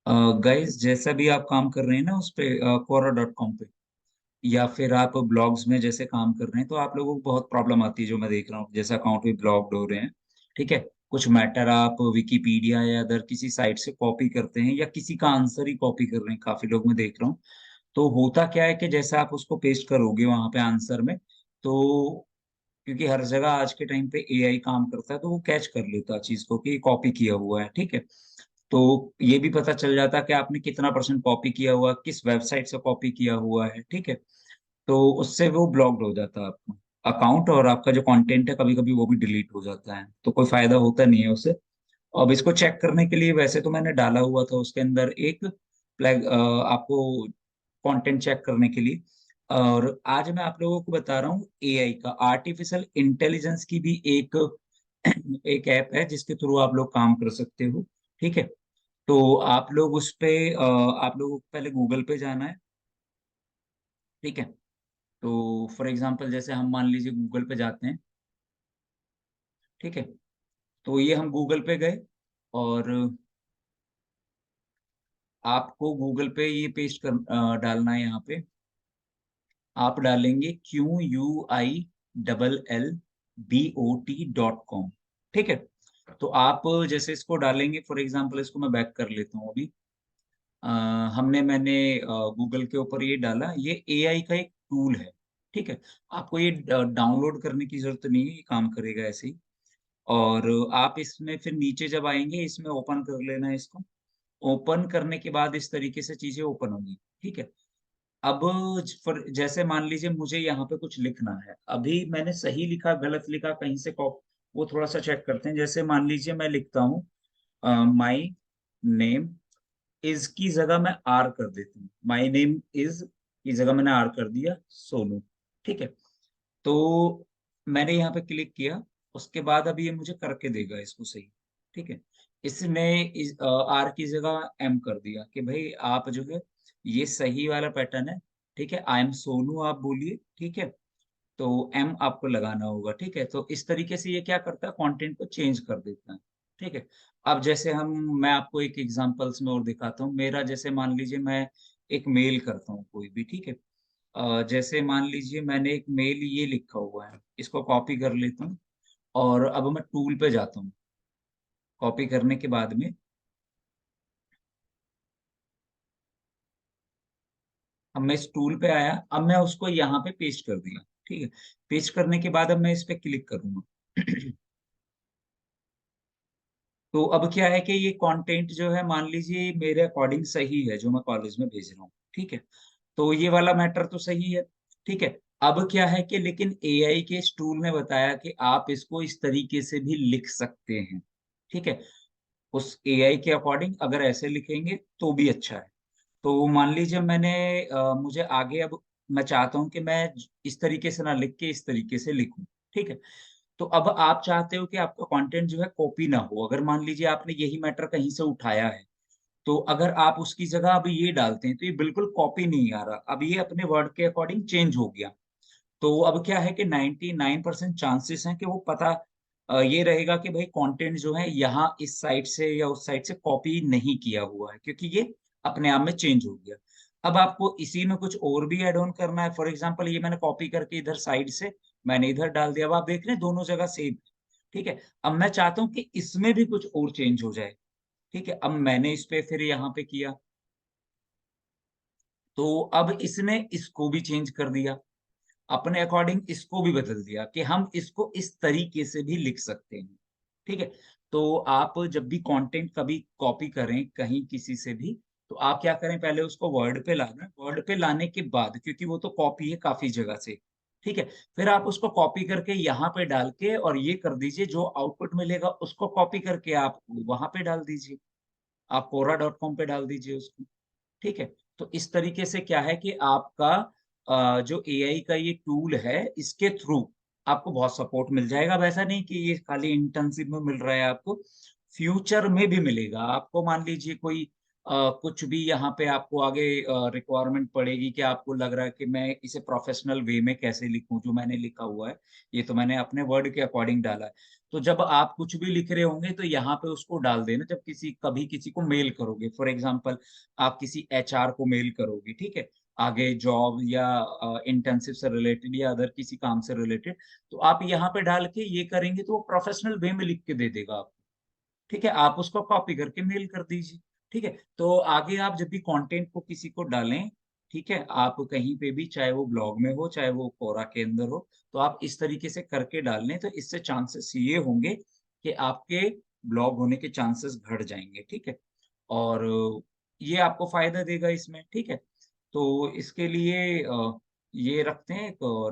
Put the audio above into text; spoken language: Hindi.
गाइस, जैसा भी आप काम कर रहे हैं ना उस पे quora.com पे, या फिर आप ब्लॉग्स में जैसे काम कर रहे हैं, तो आप लोगों को बहुत प्रॉब्लम आती है जो मैं देख रहा हूँ, जैसे अकाउंट भी ब्लॉक्ड हो रहे हैं। ठीक है। कुछ मैटर आप विकिपीडिया या अदर किसी साइट से कॉपी करते हैं या किसी का आंसर ही कॉपी कर रहे हैं, काफी लोग मैं देख रहा हूँ। तो होता क्या है कि जैसे आप उसको पेस्ट करोगे वहां पे आंसर में, तो क्योंकि हर जगह आज के टाइम पे एआई काम करता है, तो वो कैच कर लेता है चीज को कि कॉपी किया हुआ है। ठीक है। तो ये भी पता चल जाता है कि आपने कितना परसेंट कॉपी किया हुआ, किस वेबसाइट से कॉपी किया हुआ है। ठीक है। तो उससे वो ब्लॉक्ड हो जाता है आपका अकाउंट, और आपका जो कंटेंट है कभी कभी वो भी डिलीट हो जाता है, तो कोई फायदा होता नहीं है उससे। अब इसको चेक करने के लिए वैसे तो मैंने डाला हुआ था उसके अंदर एक फ्लैग आपको कंटेंट चेक करने के लिए। और आज मैं आप लोगों को बता रहा हूँ एआई का, आर्टिफिशियल इंटेलिजेंस की भी एक एक ऐप है जिसके थ्रू आप लोग काम कर सकते हो। ठीक है। तो आप लोग उस पे आप लोगों को पहले गूगल पे जाना है। ठीक है। तो फॉर एग्जांपल जैसे हम मान लीजिए गूगल पे जाते हैं। ठीक है। तो ये हम गूगल पे गए, और आपको गूगल पे ये पेस्ट कर डालना है यहाँ पे। आप डालेंगे QUILLBOT.com। ठीक है। तो आप जैसे इसको डालेंगे, फॉर एग्जांपल इसको मैं बैक कर लेता हूँ अभी। अ, मैंने गूगल के ऊपर ये डाला, ये एआई का एक टूल है। ठीक है। आपको ये डाउनलोड करने की जरूरत नहीं है, ये काम करेगा ऐसे ही। और आप इसमें फिर नीचे जब आएंगे, इसमें ओपन कर लेना है इसको। ओपन करने के बाद इस तरीके से चीजें ओपन होंगी। ठीक है। अब जैसे मान लीजिए मुझे यहाँ पे कुछ लिखना है, अभी मैंने सही लिखा गलत लिखा कहीं से वो थोड़ा सा चेक करते हैं। जैसे मान लीजिए मैं लिखता हूँ माई नेम इज की जगह मैं आर कर देता हूँ, माई नेम इज की जगह मैंने आर कर दिया, सोनू। ठीक है। तो मैंने यहाँ पे क्लिक किया, उसके बाद अभी ये मुझे करके देगा इसको सही। ठीक है। इसने आर की जगह एम कर दिया कि भाई आप जो है ये सही वाला पैटर्न है। ठीक है। आई एम सोनू आप बोलिए। ठीक है। तो एम आपको लगाना होगा। ठीक है। तो इस तरीके से ये क्या करता है, कंटेंट को चेंज कर देता है। ठीक है। अब जैसे मैं आपको एक एग्जांपल्स में और दिखाता हूँ। मेरा जैसे मान लीजिए मैं एक मेल करता हूँ कोई भी। ठीक है। जैसे मान लीजिए मैंने एक मेल ये लिखा हुआ है, इसको कॉपी कर लेता हूँ। और अब मैं टूल पे जाता हूँ। कॉपी करने के बाद में अब मैं इस टूल पे आया, अब मैं उसको यहाँ पे पेस्ट कर दिया। ठीक है। पेस्ट करने के बाद अब मैं इस पे क्लिक करूंगा। तो अब क्या है कि ये कंटेंट जो है मान लीजिए मेरे अकॉर्डिंग सही है जो मैं कॉलेज में भेज रहा हूँ। ठीक है। तो ये वाला मैटर तो सही है। ठीक है। अब क्या है कि लेकिन एआई के इस टूल ने बताया कि आप इसको इस तरीके से भी लिख सकते हैं। ठीक है। उस एआई के अकॉर्डिंग अगर ऐसे लिखेंगे तो भी अच्छा है। तो मान लीजिए मुझे आगे अब मैं चाहता हूं कि मैं इस तरीके से ना लिख के इस तरीके से लिखूं। ठीक है। तो अब आप चाहते हो कि आपका कंटेंट जो है कॉपी ना हो। अगर मान लीजिए आपने यही मैटर कहीं से उठाया है, तो अगर आप उसकी जगह अब ये डालते हैं तो ये बिल्कुल कॉपी नहीं आ रहा, अब ये अपने वर्ड के अकॉर्डिंग चेंज हो गया। तो अब क्या है कि 99% चांसेस हैं कि वो पता ये रहेगा कि भाई कंटेंट जो है यहाँ इस साइट से या उस साइट से कॉपी नहीं किया हुआ है, क्योंकि ये अपने आप में चेंज हो गया। अब आपको इसी में कुछ और भी ऐड ऑन करना है। फॉर एग्जांपल ये मैंने कॉपी करके इधर साइड से मैंने इधर डाल दिया, अब आप देख रहे हैं दोनों जगह सेम। ठीक है। अब मैं चाहता हूँ कि इसमें भी कुछ और चेंज हो जाए। ठीक है। अब मैंने इस पे फिर यहाँ पे किया, तो अब इसने इसको भी चेंज कर दिया, अपने अकॉर्डिंग इसको भी बदल दिया कि हम इसको इस तरीके से भी लिख सकते हैं। ठीक है। तो आप जब भी कंटेंट कभी कॉपी करें कहीं किसी से भी, तो आप क्या करें, पहले उसको वर्ड पे लाना। वर्ड पे लाने के बाद, क्योंकि वो तो कॉपी है काफी जगह से। ठीक है। फिर आप उसको कॉपी करके यहाँ पे डाल के और ये कर दीजिए, जो आउटपुट मिलेगा उसको कॉपी करके आप वहां पे डाल दीजिए, आप कोरा.com पे डाल दीजिए उसको। ठीक है। तो इस तरीके से क्या है कि आपका जो एआई का ये टूल है, इसके थ्रू आपको बहुत सपोर्ट मिल जाएगा। अब ऐसा नहीं कि ये खाली इंटर्नशिप में मिल रहा है आपको, फ्यूचर में भी मिलेगा आपको। मान लीजिए कोई कुछ भी यहाँ पे आपको आगे रिक्वायरमेंट पड़ेगी कि आपको लग रहा है कि मैं इसे प्रोफेशनल वे में कैसे लिखूँ, जो मैंने लिखा हुआ है, ये तो मैंने अपने वर्ड के अकॉर्डिंग डाला है। तो जब आप कुछ भी लिख रहे होंगे तो यहाँ पे उसको डाल देना जब कभी किसी को मेल करोगे। फॉर एग्ज़ाम्पल आप किसी एचआर को मेल करोगे, ठीक है? आगे जॉब या इंटर्नशिप से रिलेटेड या अदर किसी काम से रिलेटेड, तो आप यहाँ पे डाल के ये करेंगे तो वो प्रोफेशनल वे में लिख के दे देगा आपको। ठीक है? आप उसको कॉपी करके मेल कर दीजिए, ठीक है? तो आगे आप जब भी कंटेंट को किसी को डालें, ठीक है? आप कहीं पे भी चाहे वो ब्लॉग में हो, चाहे वो कोरा के अंदर हो, तो आप इस तरीके से करके डाल लें, तो इससे चांसेस ये होंगे कि आपके ब्लॉग होने के चांसेस घट जाएँगे, ठीक है? और ये आपको फ़ायदा देगा इसमें, ठीक है? तो इसके लिए ये रखते हैं एक